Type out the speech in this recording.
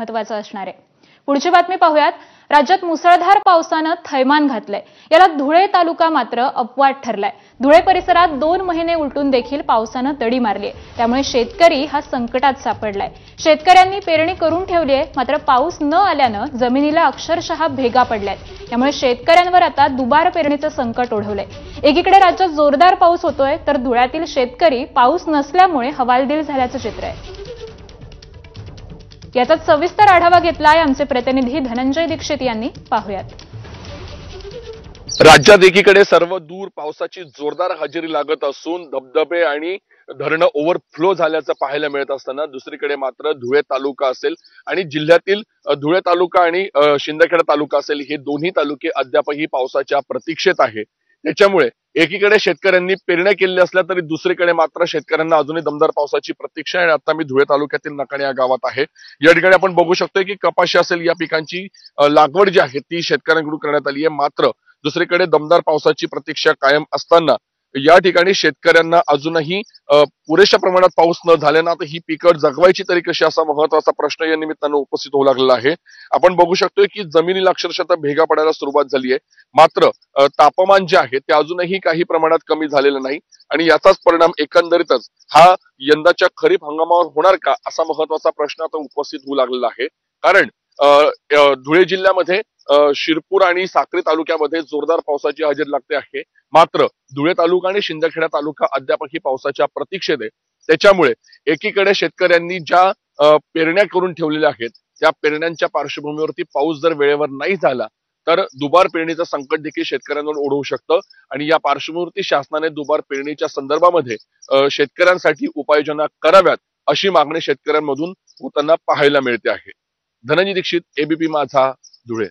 महत्त्वाचं असणार आहे। पुढची बातमी पाहूयात। राज्यात मुसळधार पावसानं थैमान घातलंय। याला धुळे तालुका मात्र अपवाद ठरलाय। धुळे परिसरात 2 महिने उलटून देखील पावसानं दडी मारली आहे। त्यामुळे शेतकरी हा संकटात सापडलाय। शेतकऱ्यांनी पेरणी करून ठेवली आहे, मात्र पाऊस न आल्यानं जमिनीला अक्षरशः भेगा पडल्यात। त्यामुळे शेतकऱ्यांवर आता दुबार पेरणीचं संकट ओढवलंय। एकीकडे राज्यात जोरदार पाऊस होतोय, तर धुळ्यातील शेतकरी पाऊस नसल्यामुळे हवालदिल झाल्याचं चित्र आहे। याचा सविस्तर आढावा घेतलाय आमचे प्रतिनिधी धनंजय दीक्षित यांनी। पाहूयात। राज्यात एकीकडे सर्व दूर पावसाची जोरदार हजेरी लागत असून धबधबे आणि धरणं ओव्हरफ्लो झाल्याचं पाहायला मिळत असताना दुसरीकडे मात्र धुळे तालुका असेल आणि जिल्ह्यातील धुळे तालुका आणि शिंदखेडा तालुका असेल हे दोन्ही तालुके अद्यापही पावसाच्या प्रतीक्षेत आहे। त्याच्यामुळे एकीकडे शेतकऱ्यांनी पेरण्या केलेल्या असल्या तरी दुसरीकडे मात्र शेतकऱ्यांना अजूनही दमदार पावसाची प्रतीक्षा आहे। आता मी धुळे तालुक्यातील नकाणे या गावात आहे। या ठिकाणी आपण बघू शकतोय की कपाशी असेल या पिकांची लागवड जी आहे ती शेतकऱ्यांकडून करण्यात आली आहे। मात्र दुसरीकडे दमदार पावसाची प्रतीक्षा कायम असताना या ठिकाणी शेतकऱ्यांना अजूनही पुरेशा प्रमाणात पाऊस न झाल्यानं आता ही पिकं जगवायची तरी कशी असा महत्वाचा प्रश्न या निमित्तानं उपस्थित होऊ लागलेला आहे। आपण बघू शकतोय की जमिनीला अक्षरशः भेगा पडायला सुरुवात झाली आहे। मात्र तापमान जे आहे ते अजूनही काही प्रमाणात कमी झालेलं नाही आणि याचाच परिणाम एकंदरीतच हा यंदाच्या खरीप हंगामावर होणार का असा महत्वाचा प्रश्न आता उपस्थित होऊ लागलेला आहे। कारण धुळे जिल्ह्यामध्ये शिरपूर आणि साक्री तालुक्यामध्ये जोरदार पावसाची हजेरी लागते आहे। मात्र धुळे तालुका आणि शिंदखेडा तालुका अद्यापही पावसाच्या प्रतीक्षेत आहे। त्याच्यामुळे एकीकडे शेतकऱ्यांनी ज्या पेरण्या करून ठेवलेल्या आहेत त्या पेरण्यांच्या पार्श्वभूमीवरती पाऊस जर वेळेवर नाही झाला तर दुबार पेरणीचं संकट देखील शेतकऱ्यांवर ओढवू शकतं आणि या पार्श्वभूमीवरती शासनाने दुबार पेरणीच्या संदर्भामध्ये शेतकऱ्यांसाठी उपाययोजना कराव्यात अशी मागणी शेतकऱ्यांमधून होताना पाहायला मिळते आहे। धनंजय दीक्षित, एबीपी माझा, धुळे।